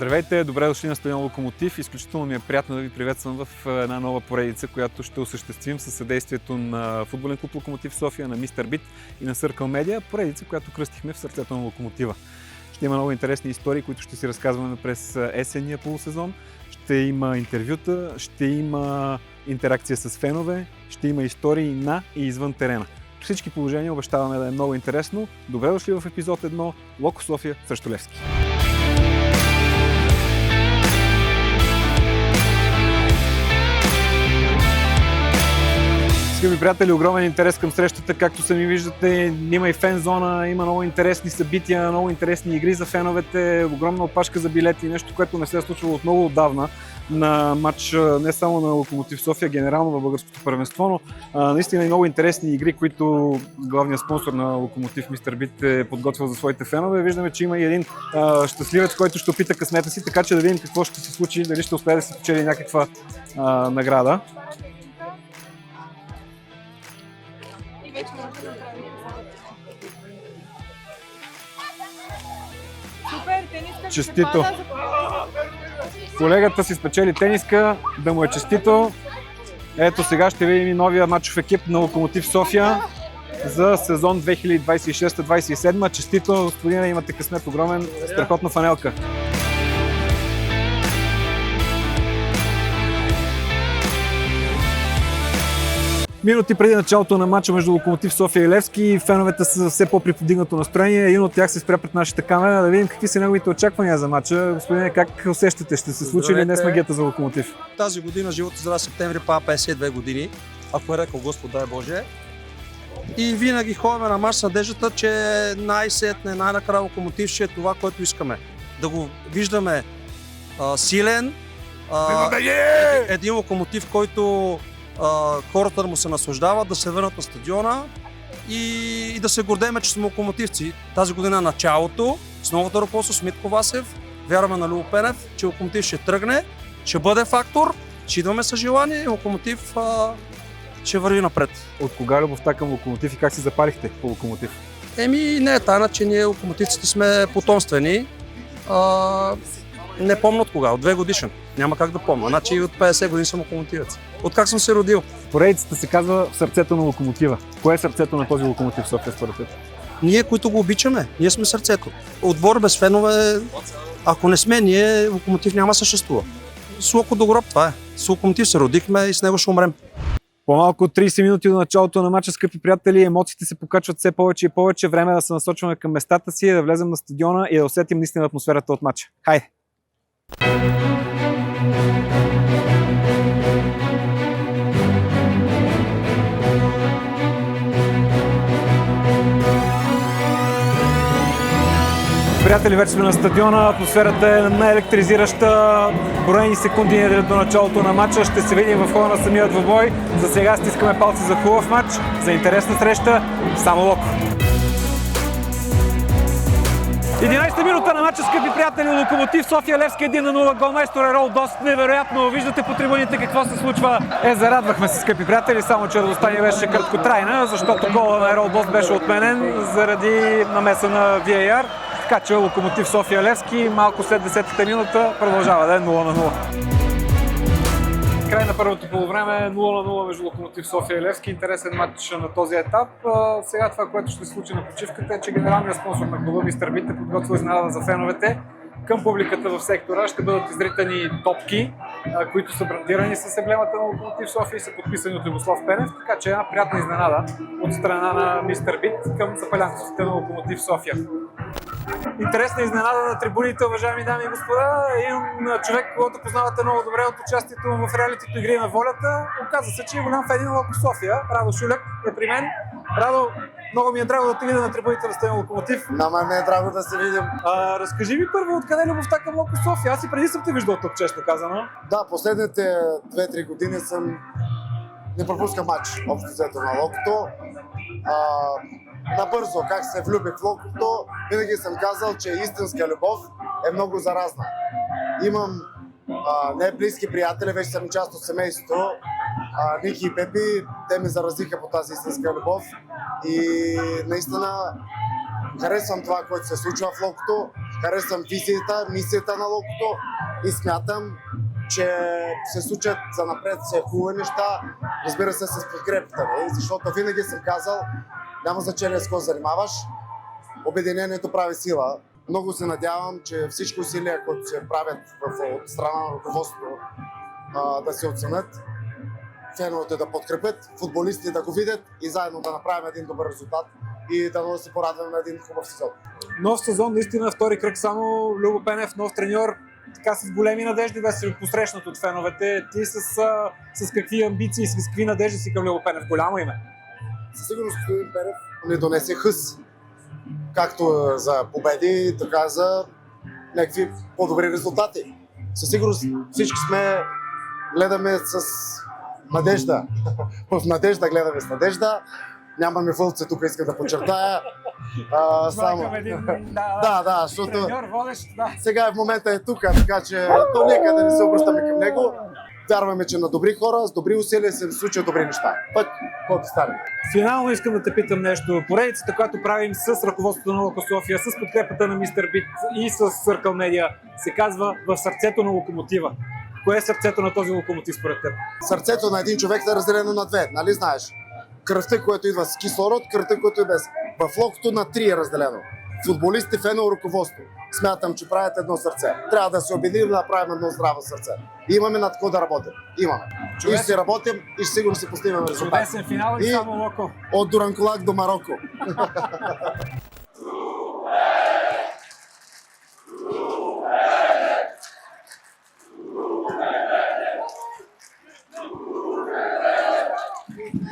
Здравейте, добре дошли на стадион Локомотив. Изключително ми е приятно да ви приветствам в една нова поредица, която ще осъществим със съдействието на футболен клуб Локомотив София, на Мистер Бит и на Circle Media. Поредица, която кръстихме в сърцето на Локомотива. Ще има много интересни истории, които ще си разказваме през есенния полусезон. Ще има интервюта, ще има интеракция с фенове, ще има истории на и извън терена. При всички положения обещаваме да е много интересно. Добре дошли в епизод 1 Локо София срещу Левски. Скъпи приятели, огромен интерес към срещата, както сами виждате, има и фен зона, има много интересни събития, много интересни игри за феновете, огромна опашка за билети, нещо, което не се е случвало от много отдавна на матч не само на Локомотив София, генерално във българското първенство, но наистина и много интересни игри, които главният спонсор на Локомотив Мистер Бит е подготвил за своите фенове. Виждаме, че има и един щастливец, който ще опита късмета си, така че да видим какво ще се случи, дали ще успее да се печели някаква награда. Честито! Колегата си спечели тениска, да му е честито. Ето сега ще видим и новия мачов екип на Локомотив София за сезон 2026-2027. Честито, господина, имате късмет огромен, страхотна фанелка. Минути преди началото на матча между Локомотив София и Левски, феновете са все по-приподигнато настроение. Един от тях се спря пред нашата камера да видим какви са неговите очаквания за матча. Господине, как усещате? Ще се случи ли днес магията за Локомотив? Тази година, живота здрав септември, пада 52 години, ако е рекал Господ, дай Боже. И винаги ходим на мач с надеждата, че най-сетне, най-накрая Локомотив ще е това, което искаме. Да го виждаме силен, един Локомотив, който хората да му се наслаждават, да се върнат на стадиона и да се гордеем, че сме локомотивци. Тази година началото с новото ръководство, с Митко Васев, вярваме на Любо Пенев, че Локомотив ще тръгне, ще бъде фактор, ще идваме с желание и Локомотив ще върви напред. От кога любовта към Локомотив и как си запалихте по Локомотив? Не е тайна, че ние локомотивците сме потомствени. Не помня от кога, от 2 годишен. Няма как да помня. Значи от 50 години съм локомотивец. От как съм се родил. Поредицата се казва в сърцето на Локомотива. Кое е сърцето на този Локомотив София според теб? Ние, които го обичаме, ние сме сърцето. Отбор без фенове, ако не сме ние, Локомотив няма съществува. С Локо до гроб, това е. С Локомотив се родихме и с него ще умрем. По-малко от 30 минути до началото на матча, скъпи приятели, емоциите се покачват все повече и повече. Време е да се насочваме към местата си, да влезем на стадиона и да усетим наистина атмосферата от матча. Хайде! Приятели, вече сме на стадиона, атмосферата е най-електризираща, броени секунди до началото на матча, ще се видим в хода на самия двубой. За сега стискаме палци за хубав матч, за интересна среща, само Локо. 11-та минута на матча, скъпи приятели, Локомотив София, Левски 1-0, голмайстор Ерол Дост, невероятно, виждате по трибуните какво се случва. Зарадвахме се, скъпи приятели, само че радостта ни беше краткотрайна, защото гола на Ерол Дост беше отменен заради намеса на VAR. Така че Локомотив София Левски малко след 10-та минута продължава да е 0-0. Край на първото полувреме 0-0 между Локомотив София и Левски. Интересен матч на този етап. Сега това, което ще се случи на почивката е, че генералният спонсор на клуба Мистер Бит е подготвил изненада за феновете. Към публиката в сектора ще бъдат изритани топки, които са брандирани с емблемата на Локомотив София и са подписани от Любослав Пенев, така че една приятна изненада от страна на Мистер Бит към запалянците на Локомотив София. Интересна изненада на трибуните, уважаеми дами и господа. Един човек, който познавате много добре от участието му в реалитито Игри на волята, оказа се, че е голям фен на Локо София. Радо Шуляк е при мен. Радо, много ми е драго да те видя на трибуните на стадион Локомотив. Не е драго да се видим. Разкажи ми първо откъде е любовта към Локо София. Аз и преди съм те виждал тук, често казано. Да, последните 2-3 години не пропускам матч общо взето на Локото. Набързо, как се влюбих в Локото, винаги съм казал, че истинска любов е много заразна. Имам не близки приятели, вече съм част от семейството. Ники и Пепи, те ме заразиха по тази истинска любов и наистина харесвам това, което се случва в Локото, харесвам визията, мисията на Локото и смятам, че се случат за напред все хубави неща, разбира се с подкрепата, защото винаги съм казал, няма значение с какво занимаваш, обединението прави сила. Много се надявам, че всички усилия, които се правят от страна на ръководството, да се оценят, феновете да подкрепят, футболисти да го видят и заедно да направим един добър резултат и да се порадваме на един хубав сезон. Нов сезон, наистина втори кръг само, Любо Пенев, нов треньор, така с големи надежди да се посрещнат от феновете. Ти с какви амбиции, с какви надежди си към Любо Пенев? Голямо име. Със сигурност господин Пенев ни донесе хъс, както за победи, така за някакви по-добри резултати. Със сигурност всички гледаме с надежда. В надежда гледаме с надежда. Нямаме вълце, тук искам да подчертая. Само. Да, защото треньор, водещ, да. Сега в момента е тук, така че то нека да не се обръщаме към него. Вярваме, че на добри хора, с добри усилия се случат добри неща. Пък, каквото стане. Финално искам да те питам нещо. Поредицата, която правим с ръководството на Локо София, с подкрепата на Мистер Бит и с Circle Media, се казва "В сърцето на локомотива". Кое е сърцето на този локомотив според теб? Сърцето на един човек е разделено на две, нали знаеш? Кръвта, която идва с кислород, кръвта, която е без. В Локото на три е разделено. Футболисти, фенове, ръководство. Смятам, че правят едно сърце. Трябва да се обединим да направим едно здраво сърце. И имаме над какво да работим. Имаме. И ще работим и сигурно си постигнем резултат. Чудесен финал и само Локо. От Дуранкулак до Марокко.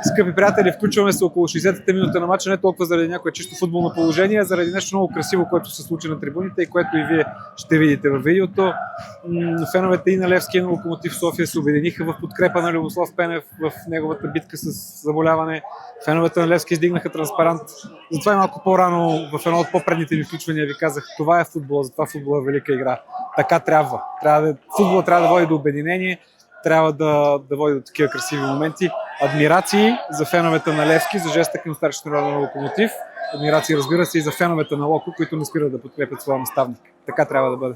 Скъпи приятели, включваме се около 60-та минута на мача, не толкова заради някое чисто футболно положение, а заради нещо много красиво, което се случи на трибуните и което и вие ще видите във видеото. Феновете и на Левски и на Локомотив София се обединиха в подкрепа на Любослав Пенев в неговата битка с заболяване. Феновете на Левски издигнаха транспарант. Затова и малко по-рано в едно от по-предните ми включвания ви казах, това е футбол, затова футбол е велика игра. Така трябва. Футбол трябва да води до обединение, трябва да води до такива красиви моменти. Адмирации за феновете на Левски, за жеста към старши треньор на Локомотив. Адмирации, разбира се, и за феновете на Локо, които не спират да подкрепят своя наставник. Така трябва да бъде.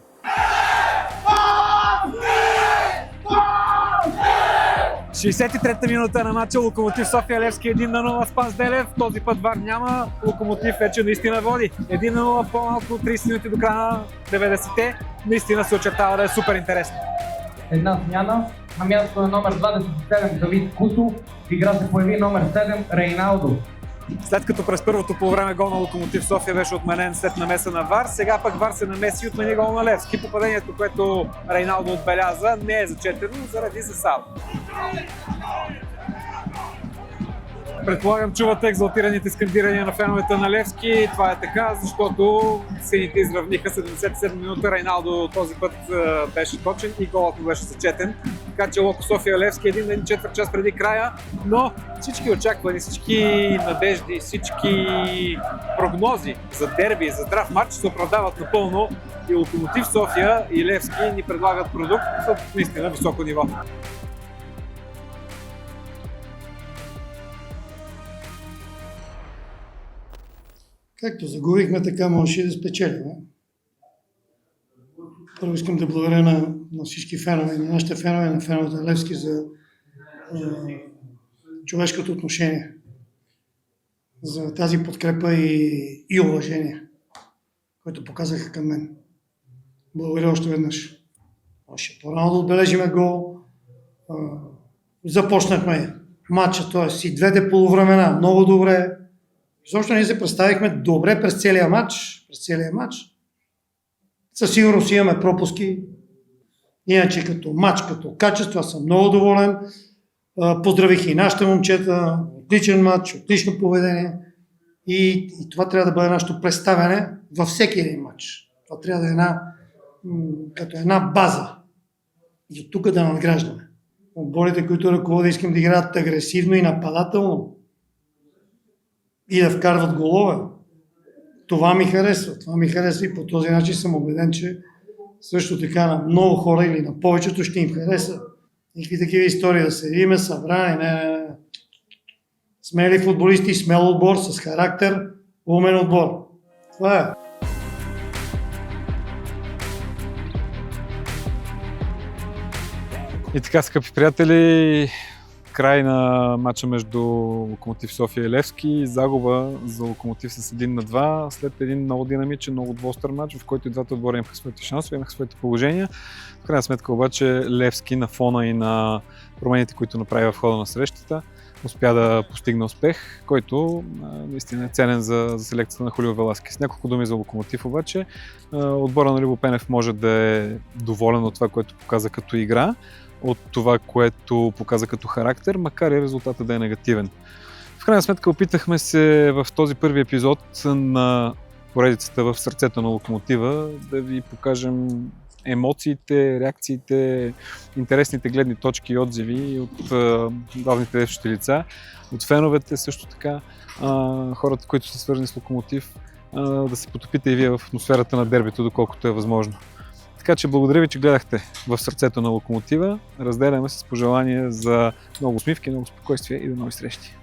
63-та минута на матча, Локомотив София, Левски 1-0, Спас Делев. Този път ВАР няма, Локомотив вече наистина води. 1-0, по-малко 30 минути до края на 90-те. Наистина се очертава да е супер интересно. Една смяна. На мястото на номер 27 Давид Кусов в игра се появи номер 7 Рейналдо. След като през първото полувреме гол на Локомотив София беше отменен след намеса на ВАР, сега пък ВАР се намеси и отмени гол на Левски. Попадението, което Рейналдо отбеляза, не е зачетено заради засада. Предполагам, чувате екзалтираните скандирания на феновете на Левски. Това е така, защото сините изравниха 77 минута. Рейналдо този път беше точен и голът му беше зачетен. Така че Локо София Левски един четвърт час преди края, но всички очаквани, всички надежди, всички прогнози за дерби, за здрав матч се оправдават напълно и Локомотив София и Левски ни предлагат продукт с наистина високо ниво. Както загубихме, така можеше и да спечелим. Първо искам да благодаря на всички фенове, на нашите фенове, на феновете на Левски за човешкото отношение, за тази подкрепа и уважение, което показаха към мен. Благодаря още веднъж. Още по-рано да отбележиме гол. Започнахме матча, т.е. и двете полувремена много добре. Защото ние се представихме добре през целия матч. Със сигурност имаме пропуски. Иначе като матч, като качество, аз съм много доволен. Поздравих и нашите момчета. Отличен матч, отлично поведение. И това трябва да бъде нашето представяне във всеки един матч. Това трябва да е като една база. И от тук да надграждаме. Отборите, които ръководят, искам да играят агресивно и нападателно. И да вкарват голове. Това ми харесва и по този начин съм убеден, че също така на много хора или на повечето ще им хареса. Никакви такива истории да седиме, събрани, не. Смели футболисти, смел отбор, с характер, умен отбор. Това е. И така, скъпи приятели, край на матча между Локомотив София и Левски. Загуба за Локомотив с 1-2 след един много динамичен, много двостър матч, в който и двата отбора имаха своите шансове, имаха своите положения. В крайна сметка обаче Левски на фона и на промените, които направи в хода на срещата, успя да постигне успех, който наистина е ценен за селекцията на Хулио Веласкес. Няколко думи за Локомотив обаче. Отбора на Любо Пенев може да е доволен от това, което показа като игра, от това, което показа като характер, макар и резултатът да е негативен. В крайна сметка опитахме се в този първи епизод на поредицата в сърцето на Локомотива да ви покажем емоциите, реакциите, интересните гледни точки и отзиви от главните действащи лица, от феновете също така, хората, които са свързани с Локомотив, да се потопите и вие в атмосферата на дербито, доколкото е възможно. Така че благодаря ви, че гледахте в сърцето на Локомотива. Разделяме се с пожелание за много усмивки, много спокойствие и до нови срещи.